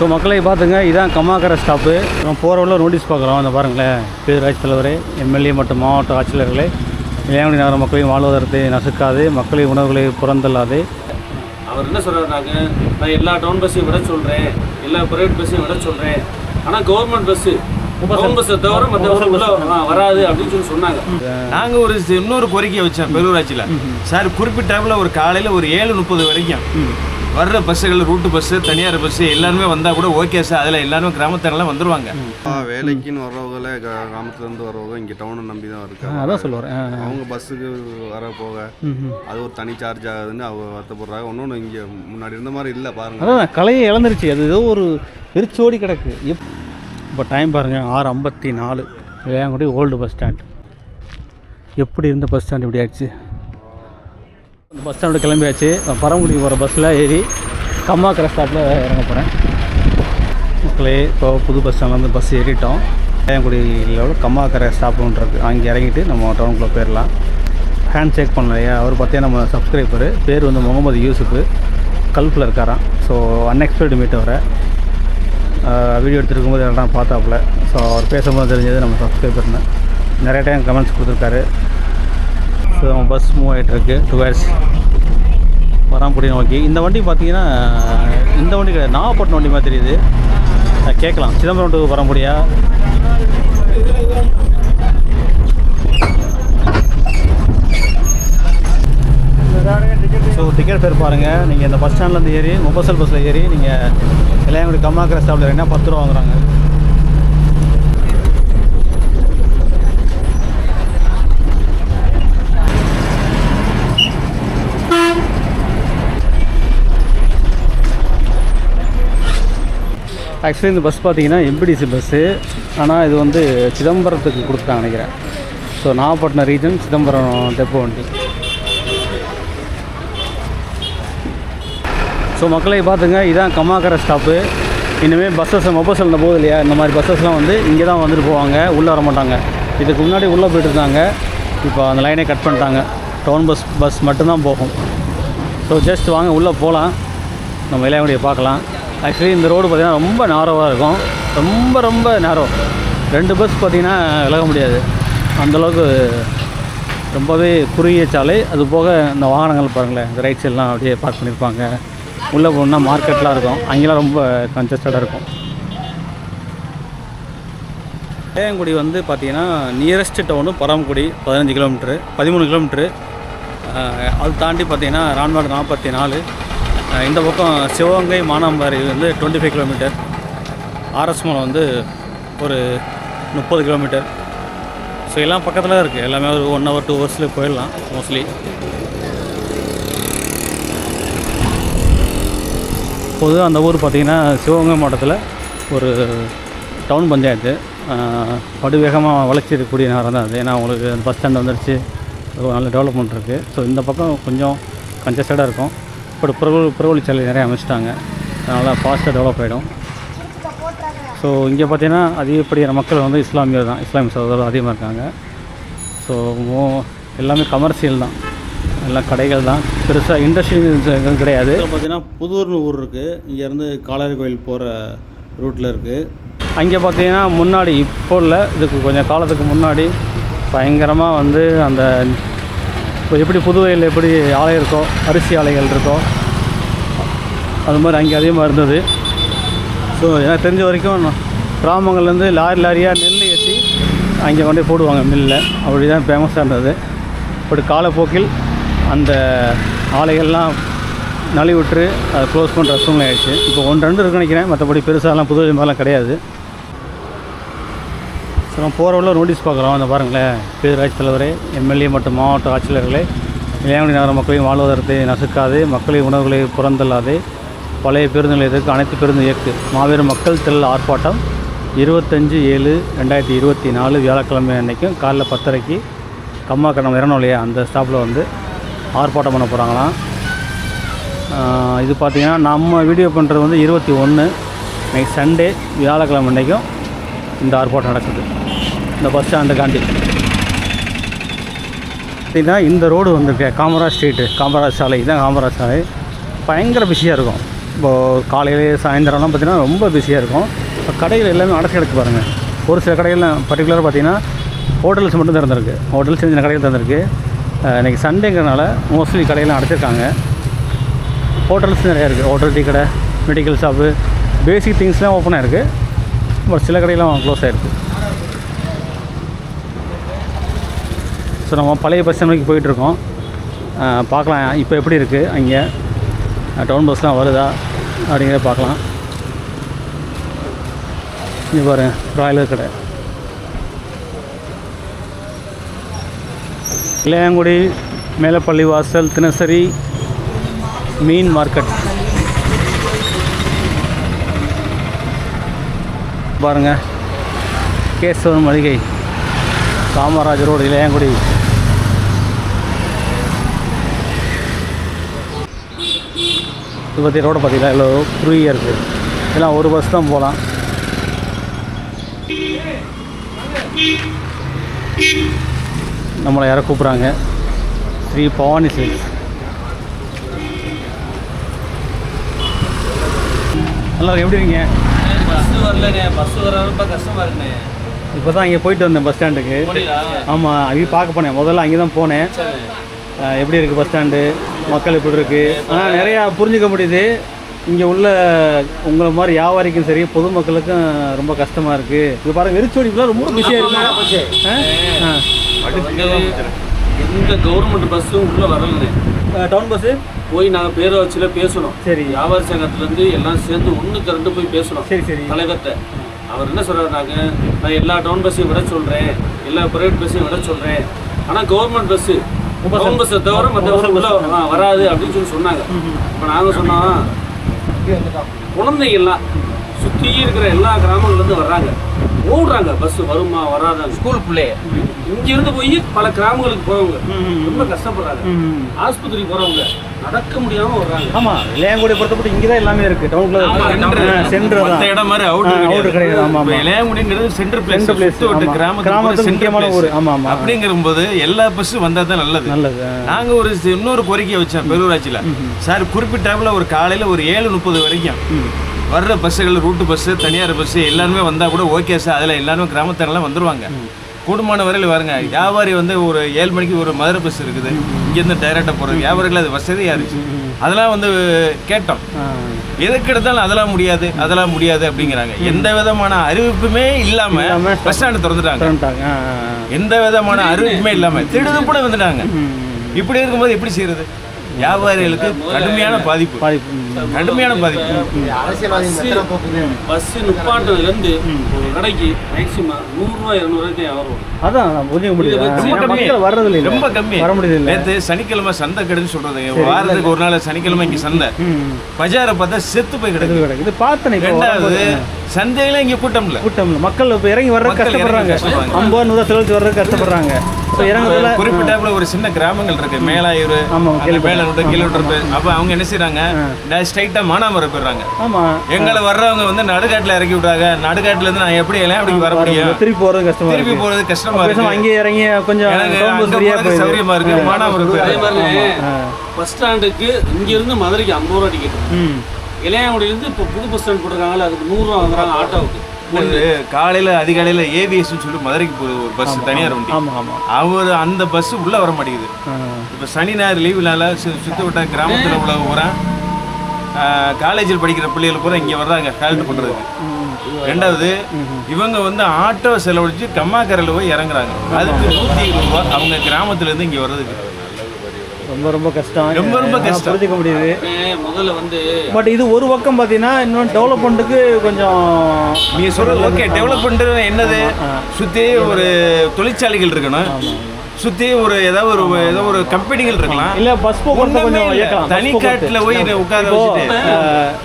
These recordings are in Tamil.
ஸோ மக்களை பார்த்துங்க, இதான் கம்மாக்கரை ஸ்டாப்பு. நம்ம போகிற உள்ள நோட்டீஸ் பார்க்குறோம். அந்த பாருங்களேன், பேரூராட்சி தலைவரே, எம்எல்ஏ மற்றும் மாவட்ட ஆட்சியர்களே, இளையாங்குடி நகர மக்களின் வாழ்வாதாரத்தை நசுக்காது, மக்களின் உணவுகளை புறந்தள்ளாது. அவர் என்ன சொல்கிறாருனாங்க, நான் எல்லா டவுன் பஸ்ஸையும் விட சொல்கிறேன், எல்லா ப்ரைவேட் பஸ்ஸையும் விட சொல்கிறேன், ஆனால் கவர்மெண்ட் பஸ்ஸு டவுன் பஸ்ஸை தவிர மற்ற பஸ் வராது அப்படின்னு சொல்லி சொன்னாங்க. நாங்கள் ஒரு இன்னொரு கோரிக்கையை வச்சோம் பேரூராட்சியில். சார் குறிப்பிட்ட டைமில் ஒரு காலையில் ஒரு 7:30 வரைக்கும் வர்ற பஸ்ஸுகள், ரூட்டு பஸ்ஸு, தனியார் பஸ்ஸு எல்லாருமே வந்தால் கூட ஓகே சார். அதில் எல்லாருமே கிராமத்தினெல்லாம் வந்துடுவாங்க. வேலைக்குன்னு வர்றவங்கள கிராமத்துலேருந்து வர்றவங்க இங்கே டவுனை நம்பி தான் இருக்காங்க. அதான் சொல்லுவார். அவங்க பஸ்ஸுக்கு வர போக அது ஒரு தனி சார்ஜ் ஆகுதுன்னு அவங்க வருத்தப்படுறாங்க. ஒன்று இங்கே முன்னாடி இருந்த மாதிரி இல்லை பாருங்கள். அதான் கலையை இழந்துருச்சு. அது ஏதோ ஒரு வெறிச்சோடி கிடக்கு. இப்போ டைம் பாருங்கள், 6:54. Ilayangudi old bus stand. எப்படி இருந்த பஸ் ஸ்டாண்ட் இப்படி ஆயிடுச்சு. அந்த பஸ் ஸ்டாண்டு கிளம்பியாச்சு. பரமக்குடி போகிற பஸ்ஸில் ஏறி கம்மாக்கரை ஸ்டாப்பில் இறங்க போகிறேன். மக்களே, இப்போ புது பஸ் ஸ்டாண்ட்லேருந்து பஸ் ஏறிட்டோம். இளையாங்குடியில் கம்மாக்கரை ஸ்டாப்புன்னு இருக்குது. அங்கே இறங்கிட்டு நம்ம டவுனுக்குள்ளே போயிடலாம். ஹேண்ட் செக் பண்ணலையா, அவர் பார்த்தீங்கன்னா நம்ம சப்ஸ்கிரைபரு, பேர் வந்து முகமது யூசுஃபு, கல்ஃபில் இருக்காராம். ஸோ அன்எக்ஸ்பெக்டட் மீட் வர வீடியோ எடுத்துருக்கும்போது எல்லாம் பார்த்தாப்புல. ஸோ அவர் பேசும்போது தெரிஞ்சது நம்ம சப்ஸ்கிரைபர்னு. நிறைய டைம் கமெண்ட்ஸ் கொடுத்துருக்காரு. ஸோ நம்ம பஸ் மூவ் ஆகிட்டுருக்கு டுவர்ட்ஸ் பராம்புடி நோக்கி. இந்த வண்டி பார்த்தீங்கன்னா இந்த வண்டி நாகப்பட்டினம் வண்டி மாதிரி தெரியுது. கேட்கலாம், சிதம்பரம் டு பராம்புடியா? ஸோ டிக்கெட் பேர் பாருங்கள். நீங்கள் இந்த பஸ் ஸ்டாண்ட்லேருந்து ஏறி மொபசல் பஸ்ஸில் ஏறி நீங்கள் இளையாங்குடி கம்மாக்கரை ஸ்டாப்பில் ஏறினா 10 ரூபா வாங்குறாங்க. ஆக்சுவலி இந்த பஸ் பார்த்தீங்கன்னா எம்பிடிசி பஸ்ஸு. ஆனால் இது வந்து சிதம்பரத்துக்கு கொடுத்துட்டாங்க நினைக்கிறேன். So Nagapattinam region Chidambaram depot வண்டி. ஸோ மக்களை பார்த்துங்க, இதான் கம்மாக்கரை ஸ்டாப்பு. இனிமேல் பஸ்ஸஸ் மொபசல் இந்த போகுது இல்லையா, இந்த மாதிரி பஸ்ஸஸ்லாம் வந்து இங்கே தான் வந்துட்டு போவாங்க, உள்ளே வர மாட்டாங்க. இதுக்கு முன்னாடி உள்ளே போய்ட்டு இருந்தாங்க. இப்போ அந்த லைனே கட் பண்ணிட்டாங்க. டவுன் பஸ் மட்டும்தான் போகும். ஸோ ஜஸ்ட் வாங்க உள்ளே போகலாம், நம்ம இளையாங்குடியை பார்க்கலாம். ஆக்சுவலி இந்த ரோடு பார்த்திங்கன்னா ரொம்ப நேரோவாக இருக்கும். ரொம்ப நேரோ. 2 பஸ் பார்த்திங்கன்னா விலக முடியாது. அந்தளவுக்கு ரொம்பவே குறுகிய சாலை. அது போக இந்த வாகனங்கள் பாருங்களேன், இந்த ரைட் சைட்லாம் அப்படியே பார்க் பண்ணியிருப்பாங்க. உள்ளே போகணுன்னா மார்க்கெட்லாம் இருக்கும், அங்கெல்லாம் ரொம்ப கன்ஜஸ்டடாக இருக்கும். இளையாங்குடி வந்து பார்த்திங்கன்னா nearest town Paramakudi 15 kilometre, 13 kilometre. அது தாண்டி பார்த்திங்கன்னா ரான்வாடு 44. இந்த பக்கம் சிவகங்கை மானாம்பாரி வந்து 25 கிலோமீட்டர். ஆர்எஸ் மலை வந்து ஒரு 30 கிலோமீட்டர். ஸோ எல்லாம் பக்கத்தில் தான் இருக்குது. எல்லாமே ஒரு 1 hour 2 hours போயிடலாம் மோஸ்ட்லி. பொதுவாக அந்த ஊர் பார்த்திங்கன்னா சிவகங்கை மாவட்டத்தில் ஒரு டவுன் பஞ்சாயத்து. படுவேகமாக வளர்ச்சி இருக்கக்கூடிய நகரம் தான் அது. ஏன்னா உங்களுக்கு பஸ் ஸ்டாண்ட் வந்துடுச்சு, நல்ல டெவலப்மெண்ட் இருக்குது. ஸோ இந்த பக்கம் கொஞ்சம் கன்ஜஸ்டடாக இருக்கும். இப்போ புறவழிச்சாலை நிறைய அமைச்சிட்டாங்க, அதனால் ஃபாஸ்ட்டாக டெவலப் ஆகிடும். ஸோ இங்கே பார்த்திங்கன்னா அதிகப்படியான மக்கள் வந்து இஸ்லாமியர் தான், இஸ்லாமிய சகோதரர்கள் அதிகமாக இருக்காங்க. ஸோ எல்லாமே கமர்ஷியல் தான், எல்லாம் கடைகள் தான், பெருசாக இண்டஸ்ட்ரி எதுவும் கிடையாது. பார்த்திங்கன்னா புதூர்னு ஊர் இருக்குது, இங்கேருந்து காளையார் கோயில் போகிற ரூட்டில் இருக்குது. அங்கே பார்த்திங்கன்னா முன்னாடி இப்போ இல்லை, இதுக்கு கொஞ்சம் காலத்துக்கு முன்னாடி பயங்கரமாக வந்து அந்த இப்போ எப்படி புதுவையில் எப்படி ஆலை இருக்கோ, அரிசி ஆலைகள் இருக்கோ, அது மாதிரி அங்கே அதிகமாக இருந்தது. ஸோ எனக்கு தெரிஞ்ச வரைக்கும் கிராமங்கள்லேருந்து லாரியாக நெல் ஏற்றி அங்கே கொண்டு போடுவாங்க மில்லில். அப்படி தான் ஃபேமஸாக இருந்தது. இப்படி காலப்போக்கில் அந்த ஆலைகள்லாம் நலிவுற்று அதை க்ளோஸ் பண்ணுற சூழ்நிலை ஆகிடுச்சு. இப்போ 1-2 இருக்குன்னு நினைக்கிறேன், மற்றபடி பெருசாலாம் புதுவை மாதிரிலாம் கிடையாது. ஸோ நம்ம போகிற உள்ள நோட்டீஸ் பார்க்குறோம். அந்த பாருங்களேன், பேரூராட்சி தலைவரே, எம்எல்ஏ மற்றும் மாவட்ட ஆட்சியர்களே, இளையாங்குடி நகர மக்களின் வாழ்வாதாரத்தை நசுக்காது, மக்களின் உணவுகளை புறந்தள்ளாது, பழைய பேருந்து நிலையத்திற்கு அனைத்து பேருந்து இயக்கு மாபெரும் மக்கள் திரள் ஆர்ப்பாட்டம் 25/7/2024 வியாழக்கிழமை அன்றைக்கும் காலைல 10:30 கம்மாக்கரை நம்ம இறணும் இல்லையா, அந்த ஸ்டாப்பில் வந்து ஆர்ப்பாட்டம் பண்ண போகிறாங்களாம். இது பார்த்திங்கன்னா நம்ம வீடியோ பண்ணுறது வந்து 21 நைட் சண்டே, வியாழக்கிழமை அன்றைக்கும் இந்த ஆர்ப்பாட்டம் நடக்குது. இந்த பஸ் ஸ்டாண்டு காண்டி பார்த்திங்கன்னா இந்த ரோடு வந்துருக்கு காமராஜ் ஸ்ட்ரீட்டு, காமராஜ் சாலை. இதுதான் காமராஜ் சாலை. பயங்கர பிஸியாக இருக்கும். இப்போது காலையிலே சாயந்தரம்லாம் பார்த்திங்கன்னா ரொம்ப பிஸியாக இருக்கும். இப்போ கடைகள் எல்லாமே அடைச்சி கிடக்கு பாருங்கள். ஒரு சில கடைகள்லாம் பர்டிகுலராக பார்த்திங்கன்னா ஹோட்டல்ஸ் மட்டும் திறந்துருக்கு. ஹோட்டல்ஸ் சின்ன சின்ன கடைகள் திறந்துருக்கு. இன்றைக்கி சண்டேங்கிறனால மோஸ்ட்லி கடையெல்லாம் அடைச்சிருக்காங்க. ஹோட்டல்ஸ் நிறையா இருக்குது. ஹோட்டல், டீ கடை, மெடிக்கல் ஷாப்பு, பேசிக் திங்ஸ்லாம் ஓப்பனாக இருக்குது. பட் சில கடையெல்லாம் க்ளோஸ் ஆகிருக்கு. ஸோ நம்ம பழைய பஸ் ஸ்டாண்ட் நோக்கி போயிட்டுருக்கோம். பார்க்கலாம் இப்போ எப்படி இருக்குது அங்கே டவுன் பஸ்லாம் வருதா அப்படிங்கிறத பார்க்கலாம். இங்கே பாரு பிராய்லர் கடை, இளையாங்குடி, மேலப்பள்ளி வாசல், தினசரி மீன் மார்க்கெட் பாருங்கள். கேசவன் மளிகை, காமராஜர் ரோடு, இளையாங்குடி. இது பற்றி ரோடை பார்த்தீங்களா எவ்வளோ ஃப்ரீயாக இருக்குது. இதெல்லாம் ஒரு பஸ் தான் போகலாம். நம்மளை யாரை கூப்பிட்றாங்க, ஸ்ரீ பவானி சில்க்ஸ். நல்லா எப்படி இருக்கீங்க? பஸ்ஸு வரலண்ணே, பஸ்ஸு வர ரொம்ப கஷ்டமாக இருக்குண்ணே. இப்போ தான் இங்கே போயிட்டு வந்தேன் பஸ் ஸ்டாண்டுக்கு. ஆமாம், அங்கே பார்க்க போனேன். முதல்ல அங்கே தான் போனேன். எப்படி இருக்குது பஸ் ஸ்டாண்டு, மக்கள் எப்படி இருக்குது. ஆனால் நிறையா புரிஞ்சுக்க முடியுது. இங்கே உள்ள உங்களை மாதிரி வியாபாரிக்கும் சரி, பொதுமக்களுக்கும் ரொம்ப கஷ்டமாக இருக்குது. இது பாருங்கள், வெறிச்சோடிப்புலாம் ரொம்ப பிஸியாக இருக்குது. எந்த கவர்மெண்ட் பஸ்ஸும் உள்ளே வரலண்ணே. டவுன் பஸ்ஸு போய் நாங்கள் பேரூராட்சியில் பேசணும். சரி. வியாபாரி சங்கத்துலேருந்து எல்லாம் சேர்ந்து ஒன்றுக்கு ரெண்டு போய் பேசணும். சரி சரி. தலைவர்கிட்ட அவர் என்ன சொல்கிறாருனாங்க, நான் எல்லா டவுன் பஸ்ஸையும் விட சொல்கிறேன், எல்லா ப்ரைவேட் பஸ்ஸையும் விட சொல்கிறேன், ஆனால் கவர்மெண்ட் பஸ்ஸு டவுன் பஸ்ஸை தவிர மற்ற பஸ் உள்ள வராது அப்படின்னு சொல்லி சொன்னாங்க. இப்போ நாங்கள் சொன்னோம், குழந்தைங்கள்லாம் சுற்றி இருக்கிற எல்லா கிராமங்கள்லேருந்து வர்றாங்க, ஓடுறாங்க. பஸ் வருமா வராதா, ஸ்கூல் பிள்ளைய இங்கிருந்து போய் பல கிராமங்களுக்கு போறவங்க ரொம்ப கஷ்டப்படுறாங்க. ஆஸ்பத்திரி போறவங்க நடக்க முடியாம வர்றாங்க. ஆமா, இளையாங்குடி பொறுத்தப்பட்டு இங்கே தான் எல்லாமே இருக்கு. டவுன்ல சென்டர் தான், இடம் மாதிரி அவுட்டர் கிடையாது. ஆமா ஆமா, இளையாங்குடிங்கிறது சென்டர் பிளேஸ், கிராமத்துக்கு முக்கியமான ஊர். ஆமா ஆமா, அப்படிங்கும்போது எல்லா பஸ்ஸும் வந்தா தான் நல்லது. நல்லது. நாங்க ஒரு இன்னொரு கோரிக்கை வச்சோம் பேரூராட்சியில. சார் குறிப்பிட்டாப்புல ஒரு காலையில ஒரு 7:30 வரைக்கும் வர்ற பஸ்ஸுகள், ரூட்டு பஸ்ஸு, தனியார் பஸ்ஸு எல்லாருமே வந்தால் கூட ஓகே சார். அதில் எல்லாருமே கிராமத்தினெல்லாம் வந்துடுவாங்க. கூடுமான வரையில் பாருங்க, வியாபாரி வந்து ஒரு 7 மணிக்கு ஒரு மதுரை பஸ் இருக்குது, இங்கேருந்து டைரெக்டாக போகிறது. வியாபாரிகள் அது வசதியாக இருந்துச்சு. அதெல்லாம் வந்து கேட்டோம், எதுக்கு எடுத்தாலும் அதெல்லாம் முடியாது அதெல்லாம் முடியாது அப்படிங்கிறாங்க. எந்த விதமான அறிவிப்புமே இல்லாமல் பஸ் ஸ்டாண்டு திறந்துட்டாங்க. எந்த விதமான அறிவிப்புமே இல்லாமல் திடுதுப்புட வந்துட்டாங்க. இப்படி இருக்கும்போது எப்படி செய்யறது? வியாபாரிகளுக்கு கடுமையான பாதிப்பு. கடுமையான பாதிப்பு. பஸ் நிப்பாட்டிலிருந்து ஒரு கடைக்கு மேக்சிமம் 100 ரூபா 200 ரூபாய்க்கு வரும். அதான் புரிஞ்சுக்க முடியல, வர்றதில்லை, ரொம்ப கம்மி, வர முடியல. நேற்று சனிக்கிழமை சந்தை கடைன்னு சொல்றது, வாரத்துக்கு ஒரு நாள் சனிக்கிழமை இங்கே சந்தை. பஜாரை பார்த்தா செத்து போய் கிடக்கு. இது பார்த்தேன். ரெண்டாவது, சந்தையில இங்கே கூட்டம் இல்லை. மக்கள் இப்போ இறங்கி வர்றது கஷ்டப்படுறாங்க. 50 ரூபா செலவு வர்றது கஷ்டப்படுறாங்க. குறிப்பிட்டாப்புல ஒரு சின்ன கிராமங்கள் இருக்கு, மேலாயூர், மேலூர், கீழூர். அப்ப அவங்க என்ன செய்யறாங்க, ஸ்ட்ரைட்டா மானாமரம் போயிடுறாங்க. எங்களை வர்றவங்க வந்து நடுக்காட்டுல இறக்கி விடுறாங்க. நடுக்காட்டுல இருந்து நான் எப்படி எல்லாம் அப்படி வர முடியும்? திருப்பி போறது கஷ்டமா இருக்கு. அங்கே இறங்கி கொஞ்சம் சௌரியமா இருக்கு. மானாமரம் பஸ் ஸ்டாண்டுக்கு இங்க இருந்து மதுரைக்கு 50 ரூபா டிக்கெட். இளையாங்குடியிலிருந்து இப்போ புது பஸ் ஸ்டாண்ட் போட்டிருக்காங்களா, அதுக்கு 100 ரூபா வாங்குறாங்க ஆட்டோவுக்கு. காலையில் அதிகாலையில் ஏவிஎஸ்ன்னு சொல்லிட்டு மதுரைக்கு போகுது ஒரு பஸ், தனியார் வண்டி. அவர் அந்த பஸ் உள்ளே வர மாட்டேங்குது. இப்போ சனி ஞாயிறு லீவுனால சுற்றி விட்ட கிராமத்தில் உள்ள பூரா காலேஜில் படிக்கிற பிள்ளைகள் பூரா இங்கே வர்றாங்க கால்ட்டு பண்ணுறதுக்கு. ரெண்டாவது, இவங்க வந்து ஆட்டோ செலவழித்து கம்மாக்கரையில் போய் இறங்குறாங்க. அதுக்கு 120 ரூபா அவங்க கிராமத்துலேருந்து இங்கே வர்றதுக்கு. ரொம்ப கஷ்டம், ரொம்ப கஷ்டம், புரிஞ்சுக்க முடியுது. முதல்ல வந்து பட் இது ஒரு பக்கம் பார்த்தீங்கன்னா இன்னும் டெவலப்மெண்ட்டுக்கு கொஞ்சம் நீங்கள் சொல்கிறது ஓகே. டெவலப்மெண்ட் என்னது, சுற்றி ஒரு தொழிற்சாலைகள் இருக்கணும், சுற்றி ஒரு ஏதோ ஒரு கம்பெனிகள் இருக்கலாம். இல்லை பஸ் போக்குவரத்து கொஞ்சம் தனிக்காட்டில் போய் உட்கார வச்சுட்டு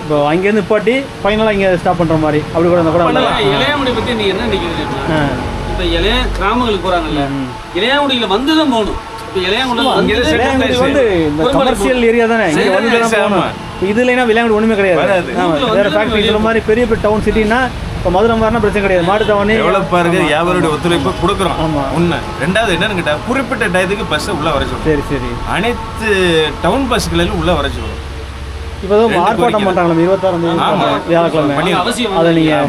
இப்போ அங்கேருந்து நிப்பாட்டி ஃபைனலாக இங்கே ஸ்டாப் பண்ணுற மாதிரி அப்படி கூட கூட. இளையாங்குடி பற்றி நீங்கள் என்ன நினைக்கிறீங்க? இப்போ கிராமங்களுக்கு போகிறாங்கல்ல, இளையாங்குடியில் வந்து தான் போகணும். கமர்ஷியல் ஏரியா தானே, இது இல்லைன்னா விளையாண்டு ஒண்ணுமே கிடையாது. வேற ஃபேக்டரி இந்த மாதிரி பெரிய டவுன் சிட்டினா இப்போ மதுரை மாதிரினா பிரச்சனை கிடையாது. மாட்டு தவணை டெவலப்பாக இருக்குது, வியாபாரியோட ஒத்துழைப்பு கொடுக்குறோம். ஆமாம், ஒன்று. ரெண்டாவது என்னன்னு கேட்டால், குறிப்பிட்ட டயத்துக்கு பஸ்ஸை உள்ளே வர சொல்லுவோம். சரி. அனைத்து டவுன் பஸ்களிலும் உள்ளே வர சொல்லுவோம். இப்போ ஆர்ப்பாட்டம் பண்ணுறாங்களா 26 வியாழக்கிழமை அவசியம் அதை நீங்கள்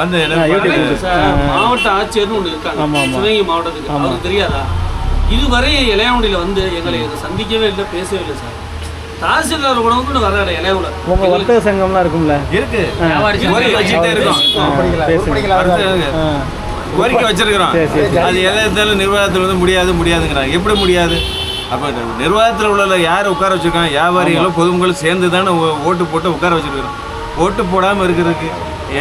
வந்து யூடியூப் மாவட்ட ஆட்சியர்னு ஒன்று இருக்காங்க சிவகங்கை மாவட்டத்துக்கு அவருக்கு தெரியாதா? இதுவரை இளையாங்குடியில் வந்து எங்களை சந்திக்கவே இல்லை, பேசவே இல்லை சார். தாசில்தார் கூட கூட வராது இளையாங்குடி. உங்கள் வர்த்தக சங்கம்லாம் இருக்கும்ல? இருக்கு, கோரிக்கை வச்சுட்டே இருக்கோம். கோரிக்கை வச்சிருக்கிறோம். அது எதை இருந்தாலும் நிர்வாகத்தில் வந்து முடியாதுங்கிறாங்க. எப்படி முடியாது? அப்போ நிர்வாகத்தில் உள்ள யார் உட்கார வச்சுருக்காங்க? வியாபாரிகளும் பொதுமக்களும் சேர்ந்து தானே ஓட்டு போட்டு உட்கார வச்சுருக்கிறோம். ஓட்டு போடாமல் இருக்கிறதுக்கு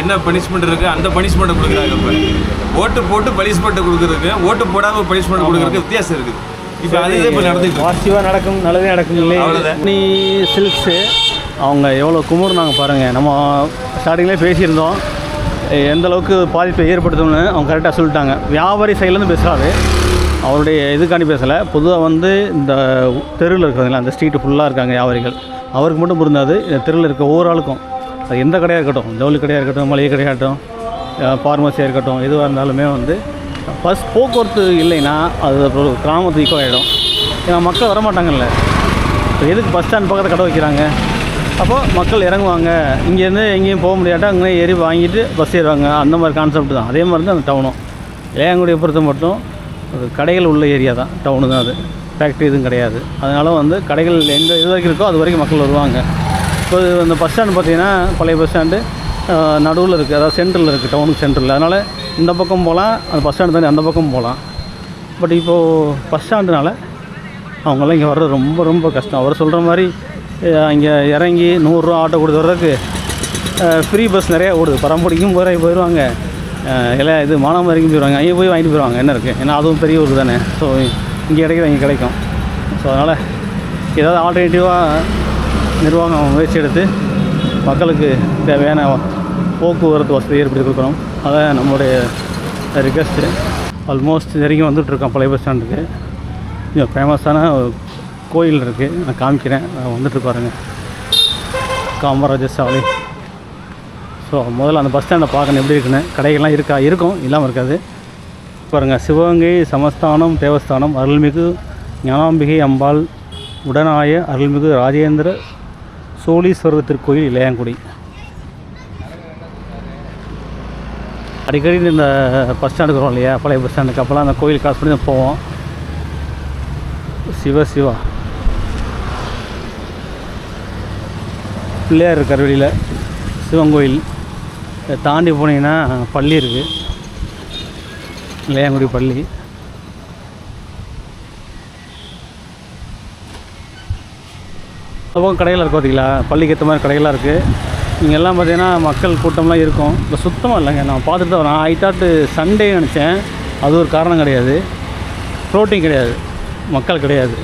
என்ன பனிஷ்மெண்ட் இருக்குது? அந்த பனிஷ்மெண்ட்டை கொடுக்குறாங்க. இப்போ ஓட்டு போட்டு பனிஷ்மெண்ட்டை கொடுக்குறதுக்கு ஓட்டு போடாமல் பனிஷ்மெண்ட் கொடுக்குறதுக்கு வித்தியாசம் இருக்குது. இப்போ அதுவே இப்போ நடந்துட்டு பாசிட்டிவாக நடக்கும், நல்லதே நடக்கும் இல்லையா? நீ சில்க்ஸு அவங்க எவ்வளோ குமுறுனாங்க பாருங்கள். நம்ம ஸ்டார்டிங்லேயே பேசியிருந்தோம் எந்த அளவுக்கு பாதிப்பை ஏற்படுத்தும்னு. அவங்க கரெக்டாக சொல்லிட்டாங்க. வியாபாரி சைட்லேருந்து பேசுகிறாரு, அவருடைய இதுக்காண்டி பேசலை. பொதுவாக வந்து இந்த தெருவில் இருக்கிறதுங்களா, அந்த ஸ்ட்ரீட்டு ஃபுல்லாக இருக்காங்க வியாபாரிகள். அவருக்கு மட்டும் பொருந்தாது, இந்த தெருவில் இருக்க ஒவ்வொரு ஆளுக்கும். அது எந்த கடையாக இருக்கட்டும், ஜவுளி கடையாக இருக்கட்டும், மளிகை கடையாக இருக்கட்டும், ஃபார்மசியாக இருக்கட்டும், எதுவாக இருந்தாலுமே வந்து பஸ் போக்குவரத்து இல்லைன்னா அது ஒரு கிராமத்து ஈக்குவல் ஆகிடும். ஏன்னா மக்கள் வரமாட்டாங்கல்ல. இப்போ எதுக்கு பஸ் ஸ்டாண்ட் பக்கத்தில் கடை வைக்கிறாங்க? அப்போது மக்கள் இறங்குவாங்க, இங்கேருந்து எங்கேயும் போக முடியாட்டா அங்கே ஏறி வாங்கிட்டு பஸ் ஏறுவாங்க. அந்த மாதிரி கான்செப்ட் தான். அதே மாதிரி தான் அந்த டவுனும். இளையாங்குடியை பொறுத்த மட்டும் ஒரு கடைகள் உள்ள ஏரியா தான், டவுனு தான் அது. ஃபேக்ட்ரி எதுவும் கிடையாது. அதனால் வந்து கடைகள் எந்த இது வரைக்கும் இருக்கோ அது வரைக்கும் மக்கள் வருவாங்க. இப்போ அந்த பஸ் ஸ்டாண்டு பார்த்திங்கன்னா பழைய பஸ் ஸ்டாண்டு நடுவில் இருக்குது, அதாவது சென்ட்ரலில் இருக்குது, டவுனுக்கு சென்ட்ரலில். அதனால் இந்த பக்கம் போகலாம், அந்த பஸ் ஸ்டாண்டு தானே அந்த பக்கம் போகலாம். பட் இப்போது பஸ் ஸ்டாண்டுனால அவங்களாம் இங்கே வர்றது ரொம்ப ரொம்ப கஷ்டம். அவர் சொல்கிற மாதிரி இங்கே இறங்கி 100 ரூபா ஆட்டோ கொடுத்து வர்றதுக்கு ஃப்ரீ பஸ் நிறையா ஓடுது. பரம்படிக்கும் போயிடுவாங்க, எல்லாம் இது மானாம வரைக்கும் போயிடுவாங்க, அங்கே போய் வாங்கிட்டு போயிடுவாங்க. என்ன இருக்குது? ஏன்னா அதுவும் பெரிய ஊர் தானே. ஸோ இங்கே கிடைக்கிறது இங்கே கிடைக்கும். ஸோ அதனால் ஏதாவது ஆல்டர்னேட்டிவாக நிர்வாகம் முயற்சி எடுத்து மக்களுக்கு தேவையான போக்குவரத்து வசதி ஏற்படுத்தி கொடுக்கணும். அதான் நம்மளுடைய ரிக்வெஸ்ட்டு. ஆல்மோஸ்ட் வரைக்கும் வந்துட்டுருக்கோம் பழைய பஸ் ஸ்டாண்டுக்கு. இங்கே ஃபேமஸான கோயில் இருக்குது, நான் காமிக்கிறேன், வந்துட்டு பாருங்கள். காமராஜர் சாலை. ஸோ முதல்ல அந்த பஸ் ஸ்டாண்டை பார்க்கணும் எப்படி இருக்குன்னு. கடைகள்லாம் இருக்கும், இல்லாமல் இருக்காது. பாருங்கள், சிவகங்கை சமஸ்தானம் தேவஸ்தானம் அருள்மிகு ஞானாம்பிகை அம்பாள் உடனாய அருள்மிகு ராஜேந்திர சோழீஸ்வரர் திருக்கோயில் இளையாங்குடி. அடிக்கடி இந்த பஸ் ஸ்டாண்டுக்கு வரோம் இல்லையா, பழைய பஸ் ஸ்டாண்டுக்கு. அப்போலாம் அந்த கோயில் காசு பண்ணி தான் போவோம். சிவா பிள்ளையார் இருக்கார் வெளியில், சிவன் கோயில். தாண்டி போனீங்கன்னா பள்ளி இருக்குது, இளையாங்குடி பள்ளி. அப்போ கடையில் இருக்கும் பார்த்தீங்களா, பள்ளிக்கு ஏற்ற மாதிரி கடைகளாக இருக்குது. இங்கெல்லாம் பார்த்தீங்கன்னா மக்கள் கூட்டம்லாம் இருக்கும். இப்போ சுத்தமாக இல்லைங்க, நான் பார்த்துட்டு தான் வரேன். ஐ தாட் சண்டே நினச்சேன், அது ஒரு காரணம் கிடையாது. ஃப்ளோட்டிங் கிடையாது, மக்கள் கிடையாது.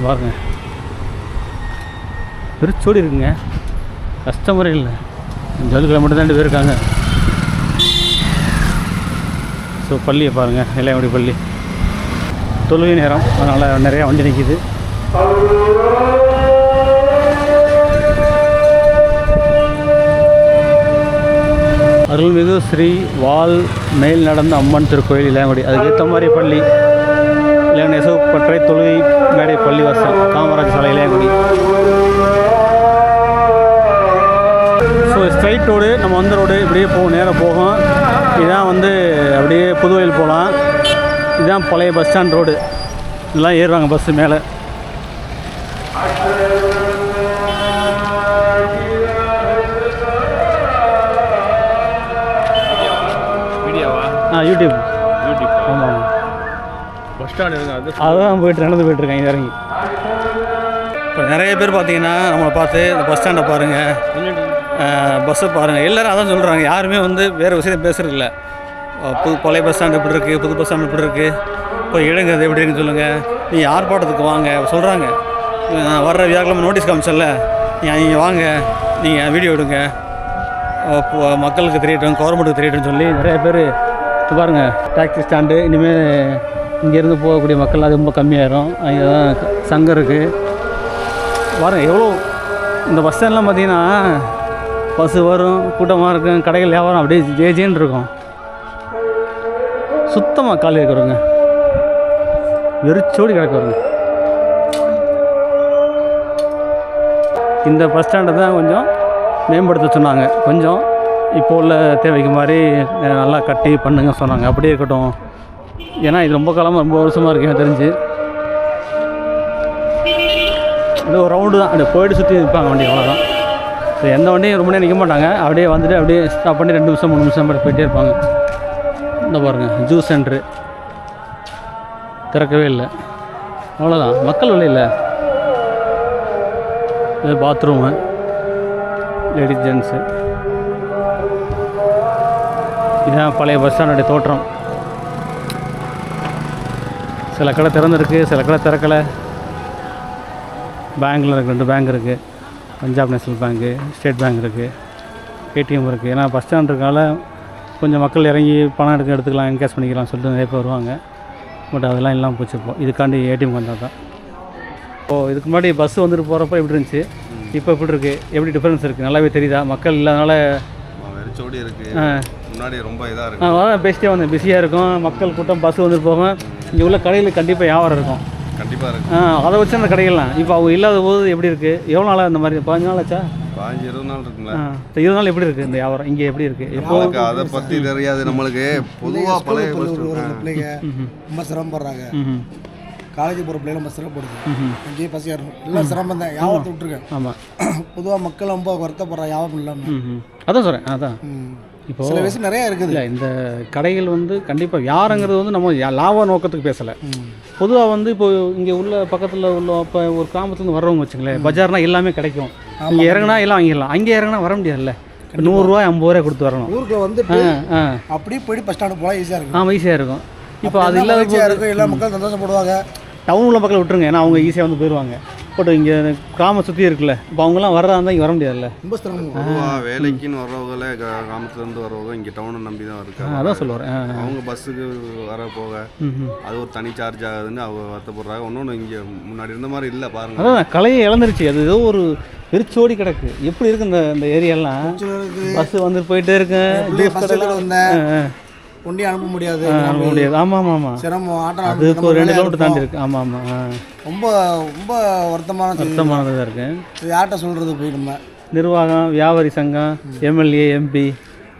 பாருங்க, பிரிச்சோடி இருக்குங்க, கஸ்டமரே இல்லை. ஜவுளிக்கடை மட்டும் தான் 2 பேர் இருக்காங்க. ஸோ பள்ளியை பாருங்கள், இளையாங்குடி பள்ளி. தொழுகை நேரம், அதனால் நிறையா வண்டி நிற்கிது. அருள்மிகு ஸ்ரீ வால் மேல் நடந்த அம்மன் திருக்கோயில் இளையாங்குடி. அதுக்கு ஏற்ற மாதிரி பள்ளி இளையாங்குடி நெசவுப்பற்றை தொழுகை மேடை பள்ளிவாசல், காமராஜர் சாலை, இளையாங்குடி. ஸோ ஸ்ட்ரைட் ரோடு, நம்ம வந்த ரோடு இப்படியே நேராக போகும். இதுதான் வந்து அப்படியே புதுவையில் போகலாம். இதுதான் பழைய பஸ் ஸ்டாண்ட் ரோடு. இதெல்லாம் ஏறுவாங்க பஸ்ஸு மேலே. யூடியூப் ஆமாம், பஸ் ஸ்டாண்டு அதுதான் நடந்து போயிட்டுருக்கேன் இறங்கி. இப்போ நிறைய பேர் பார்த்தீங்கன்னா நம்மளை பார்த்து இந்த பஸ் ஸ்டாண்டை பாருங்கள், பஸ்ஸை பாருங்கள், எல்லோரும் அதான் சொல்கிறாங்க. யாருமே வந்து வேறு விஷயம் பேசுகிறதில்ல. பழைய பஸ் ஸ்டாண்டு எப்படி இருக்குது, புது பஸ் ஸ்டாண்டு எப்படி இருக்குது, இப்போ இளைஞர் எப்படி இருக்குன்னு சொல்லுங்கள், நீங்கள் ஆர்ப்பாட்டத்துக்கு வாங்க சொல்கிறாங்க. வர்ற வியாழக்கிழமை நோட்டீஸ் காமிச்சல, நீங்கள் வாங்க, நீங்கள் வீடியோ எடுங்க, மக்களுக்கு தெரியட்டும், கவர்மெண்ட்டுக்கு தெரியட்டும்னு சொல்லி நிறைய பேர். இப்போ பாருங்கள், டாக்ஸி ஸ்டாண்டு இனிமேல் இங்கேருந்து போகக்கூடிய மக்கள் அது ரொம்ப கம்மியாயிரும். அங்கே தான் சங்கம் இருக்குது. பாருங்கள் எவ்வளோ இந்த பஸ் ஸ்டாண்ட்லாம் பார்த்தீங்கன்னா பஸ்ஸு வரும், கூட்டமாக இருக்கும், கடைகள் வியாபாரம் அப்படியே ஜேன்னு இருக்கும். சுத்தமாக காலி இருக்கிறவங்க வெறிச்சோடி கிடக்குறவங்க. இந்த பஸ் ஸ்டாண்டை தான் கொஞ்சம் மேம்படுத்த சொன்னாங்க. கொஞ்சம் இப்போ உள்ள தேவைக்கு மாதிரி நல்லா கட்டி பண்ணுங்க சொன்னாங்க. அப்படியே இருக்கட்டும். ஏன்னா இது ரொம்ப காலமாக ரொம்ப வருஷமாக இருக்குது எனக்கு தெரிஞ்சு. இது ஒரு ரவுண்டு தான், அப்படியே போயிட்டு சுற்றி நிற்பாங்க வண்டி, அவ்வளோதான். ஸோ எந்த வண்டியும் ரொம்ப நேரம் நிற்க மாட்டாங்க. அப்படியே வந்துட்டு அப்படியே ஸ்டாப் பண்ணி 2 நிமிஷம் 3 நிமிஷம் அப்படி போயிட்டே இருப்பாங்க. இந்த பாருங்கள், ஜூஸ் சென்ட்ரு திறக்கவே இல்லை, அவ்வளோதான். மக்கள் இல்லை. இது பாத்ரூமு, லேடிஸ் ஜென்ஸு. இதுதான் பழைய பஸ் ஸ்டாண்டுடைய தோற்றம். சில கடை திறந்துருக்கு, சில கடை திறக்கலை. பேங்கில் இருக்குது, 2 பேங்க் இருக்குது. பஞ்சாப் நேஷ்னல் பேங்க்கு, ஸ்டேட் பேங்க் இருக்குது, ஏடிஎம் இருக்குது. ஏன்னா பஸ் ஸ்டாண்ட் இருக்கனால கொஞ்சம் மக்கள் இறங்கி பணம் எடுத்துக்கலாம், என்கேஷ் பண்ணிக்கலாம் சொல்லிட்டு நிறைய பேர் வருவாங்க. பட் அதெல்லாம் இல்லாமல் போச்சு. இதுக்காண்டி ஏடிஎம் வந்தால் தான். இப்போது இதுக்கு முன்னாடி பஸ் வந்துட்டு போகிறப்ப எப்படி இருந்துச்சு, இப்போ எப்படி இருக்குது, எப்படி டிஃப்ரென்ஸ் இருக்குது நல்லாவே தெரியுதா? மக்கள் இல்லாதனால வெறிச்சோடி இருக்குது. முன்னாடி ரொம்ப இதாக இருக்குது. அதான் பேசிட்டே வந்தேன், பிஸியாக இருக்கும், மக்கள் கூட்டம், பஸ் வந்துட்டு போகும். இங்கே உள்ள கடையில் கண்டிப்பாக வியாபாரம் இருக்கும். கண்டிப்பாக இருக்குது. அதை வச்சு அந்த கடைகள்லாம் இப்போ அவங்க இல்லாத போது எப்படி இருக்குது? எவ்வளோ நாளாக இந்த மாதிரி 15 நாள் ஆச்சா? 15-20 நாள் இருக்குங்களா? 20 நாள் எப்படி இருக்குது இந்த வியாபாரம் இங்கே எப்படி இருக்குது? எப்போ அதை பற்றி தெரியாது நம்மளுக்கு. பொதுவாக பழைய பிள்ளைங்க ரொம்ப சிரமப்படுறாங்க. காலேஜ் போகிற பிள்ளைங்க ரொம்ப சிரமப்படுது. அங்கேயே பசியாக இருக்கும். எல்லாம் சிரமம் தான். வியாபாரத்தை விட்டுருக்கேன். ஆமாம், பொதுவாக மக்கள் ரொம்ப வருத்தப்படுறாங்க வியாபாரம் இல்லாமல். அதான் சொல்கிறேன். அதான் இப்போ சில விஷயம் நிறையா இருக்குது. இல்லை, இந்த கடைகள் கண்டிப்பாக வியாபாரங்கிறது நம்ம லாப நோக்கத்துக்கு பேசலை. பொதுவாக இப்போ இங்கே உள்ள பக்கத்தில் உள்ள இப்போ ஒரு கிராமத்துலேருந்து வர்றவங்க வச்சுங்களேன், பஜார்னால் எல்லாமே கிடைக்கும். இங்கே இறங்கினா எல்லாம் வாங்கிடலாம். அங்கே இறங்கினா வர முடியாதுல்ல. 100 ரூபா 50 ரூபா கொடுத்து வரணும். ஊருக்கு வந்துட்டு அப்படியே போயிட்டு பஸ் ஸ்டாண்டு போகலாம், ஈஸியாக இருக்கும். ஈஸியாக இருக்கும். இப்போ அது இல்லாத இருக்கும். எல்லா மக்கள் சந்தோஷப்படுவாங்க. டவுன் உள்ள மக்கள் விட்டுருங்க, ஏன்னா அவங்க ஈஸியாக போயிடுவாங்க. பட் இங்கே கிராமம் சுற்றி இருக்குல்ல, இப்போ அவங்களாம் வர்றதா இருந்தால் இங்கே வர முடியாதுல்ல. ரொம்ப சிரமம். பொதுவாக வேலைக்குன்னு வர்றவங்களே கிராமத்துலேருந்து வர்றவங்க இங்கே டவுனை நம்பி தான் இருக்காங்க. அதான் சொல்லுவார். அவங்க பஸ்ஸுக்கு வர போக அது ஒரு தனி சார்ஜ் ஆகுதுன்னு அவங்க வருத்தப்படுறாங்க. இன்னொன்று இங்கே முன்னாடி இருந்த மாதிரி இல்லை பாருங்கள். அதான் கலையை இழந்துருச்சு. அது ஏதோ ஒரு வெறிச்சோடி கிடக்கு. எப்படி இருக்கு இந்த ஏரியாலாம்? பஸ் வந்துட்டு போயிட்டே இருக்கு. ஒண்டி அனுப்ப முடியாது. ஆமாம், சிரமம். ஆட்டம் அதுக்கு ஒரு 2 கிலோமீட்டர் தாண்டி இருக்கு. ஆமாம், ரொம்ப ரொம்ப வருத்தமானதாக இருக்கு. யார்கிட்ட சொல்கிறது போய் நம்ம நிர்வாகம், வியாபாரி சங்கம், எம்எல்ஏ, எம்பி,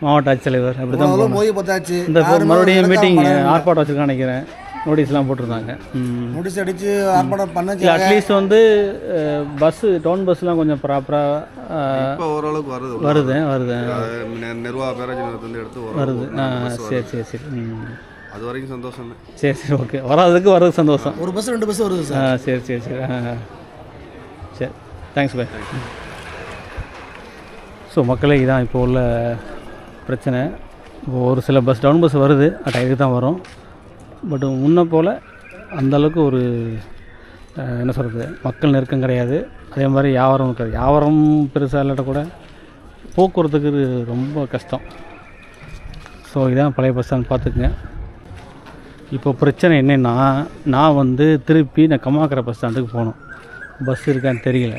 மாவட்ட ஆட்சித்தலைவர் அப்படி தான் போய் பார்த்தாச்சு. இந்த மறுபடியும் மீட்டிங் ஆர்ப்பாட்டம் வச்சுருக்கான்னு நினைக்கிறேன். நோட்டீஸ்லாம் போட்டிருந்தாங்க. நோட்டீஸ் அடித்து ஆர்ப்பாட்டம் பண்ண. அட்லீஸ்ட் பஸ்ஸு டவுன் பஸ்லாம் கொஞ்சம் ப்ராப்பராக இப்போ ஓரளவுக்கு வருது. நிர்வாக பேராஜி எடுத்து வருது. சரி. அது வரைக்கும் சந்தோஷம். சரி, ஓகே. வர்றதுக்கு சந்தோஷம். ஒரு பஸ் 2 பஸ் வருது சார். சரி. சரி, தேங்க்ஸ் பாய். ஸோ மக்களே, இதான் இப்போ உள்ள பிரச்சனை. இப்போ ஒரு சில பஸ் டவுன் பஸ் வருது, டைமுக்கு தான் வரும். பட் முன்ன போல் அந்தளவுக்கு ஒரு என்ன சொல்கிறது, மக்கள் நெருக்கம் கிடையாது. அதே மாதிரி வியாபாரம் இருக்காது. வியாபாரம் பெருசாக இல்லாட்ட கூட போக்குவரத்துக்கு ரொம்ப கஷ்டம். ஸோ இதான் பழைய பஸ் ஸ்டாண்ட், பார்த்துக்குங்க. இப்போ பிரச்சனை என்னென்னா, நான் திருப்பி கம்மாக்கரை பஸ் ஸ்டாண்டுக்கு போகணும். பஸ் இருக்கான்னு தெரியல.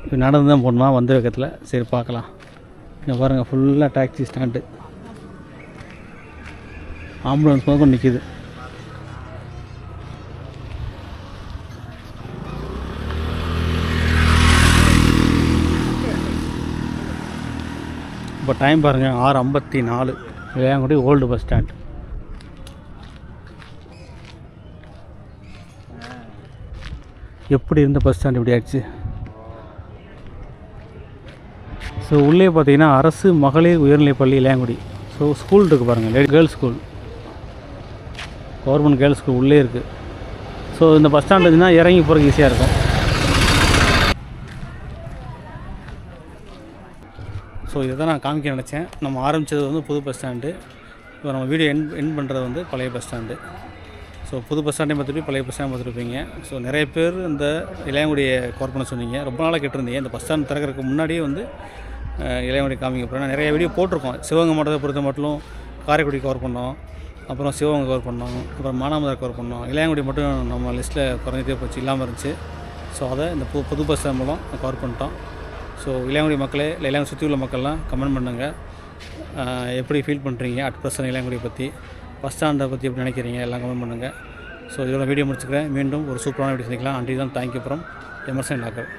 இப்போ நடந்து தான் போகணுமா வந்து பக்கத்தில். சரி, பார்க்கலாம். இங்கே பாருங்கள், ஃபுல்லாக டாக்ஸி ஸ்டாண்டு. ஆம்புலன்ஸ் முதல் நிற்கிது. இப்போ டைம் பாருங்கள், 6:54. Ilayangudi old bus stand. எப்படி இருந்த பஸ் ஸ்டாண்ட் இப்படி ஆயிடுச்சு. ஸோ உள்ளே பார்த்தீங்கன்னா அரசு மகளிர் உயர்நிலைப்பள்ளி இளையாங்குடி. ஸோ ஸ்கூல் இருக்குது பாருங்கள், girls school, government girls school உள்ளே இருக்குது. ஸோ இந்த பஸ் ஸ்டாண்ட் இருந்துச்சுன்னா இறங்கி போகிறதுக்கு ஈஸியாக இருக்கும். ஸோ இதை தான் நான் காமிக்க நினச்சேன். நம்ம ஆரம்பித்தது புது பஸ் ஸ்டாண்டு. இப்போ நம்ம வீடியோ எண்ட் பண்ணுறது பழைய பஸ் ஸ்டாண்டு. ஸோ புது பஸ் ஸ்டாண்டையும் பார்த்துட்டு பழைய பஸ் ஸ்டாண்ட் பார்த்துருப்பீங்க. ஸோ நிறைய பேர் இந்த இளையாங்குடியை கவர் பண்ண சொன்னீங்க. ரொம்ப நாளாக கேட்டிருந்தீங்க. இந்த பஸ் ஸ்டாண்ட் திறக்கிறதுக்கு முன்னாடியே இளையாங்குடி காமிக்க போகிறோம். நிறைய வீடியோ போட்டிருக்கோம். சிவகங்கை மாவட்டத்தை பொறுத்த மட்டும் காரைக்குடி கவர் பண்ணோம், அப்புறம் சிவகங்கை கவர் பண்ணோம், அப்புறம் மானாமதுரை கவர் பண்ணோம். இளையாங்குடி மட்டும் நம்ம லிஸ்ட்டில் குறைஞ்சிட்டே போச்சு, இல்லாமல் இருந்துச்சு. ஸோ அதை இந்த புது பஸ் ஸ்டாண்ட் மூலம் கவர் பண்ணிட்டோம். ஸோ இளையாங்குடி மக்களே, இல்லை இளையாங்குடி சுற்றி உள்ள மக்கள்லாம் கமெண்ட் பண்ணுங்கள். எப்படி ஃபீல் பண்ணுறீங்க அட் ப்ரெசன்ட் இளையாங்குடியை பற்றி, பஸ் ஸ்டாண்டை பற்றி எப்படி நினைக்கிறீங்க, எல்லாம் கமெண்ட் பண்ணுங்கள். ஸோ இதோட வீடியோ முடிச்சுக்கிறேன். மீண்டும் ஒரு சூப்பரான வீடியோ சந்திக்கலாம். அன்றைக்கு தான் தேங்க்யூ ஃப்ரம் எமர்சன் டாக்கர்.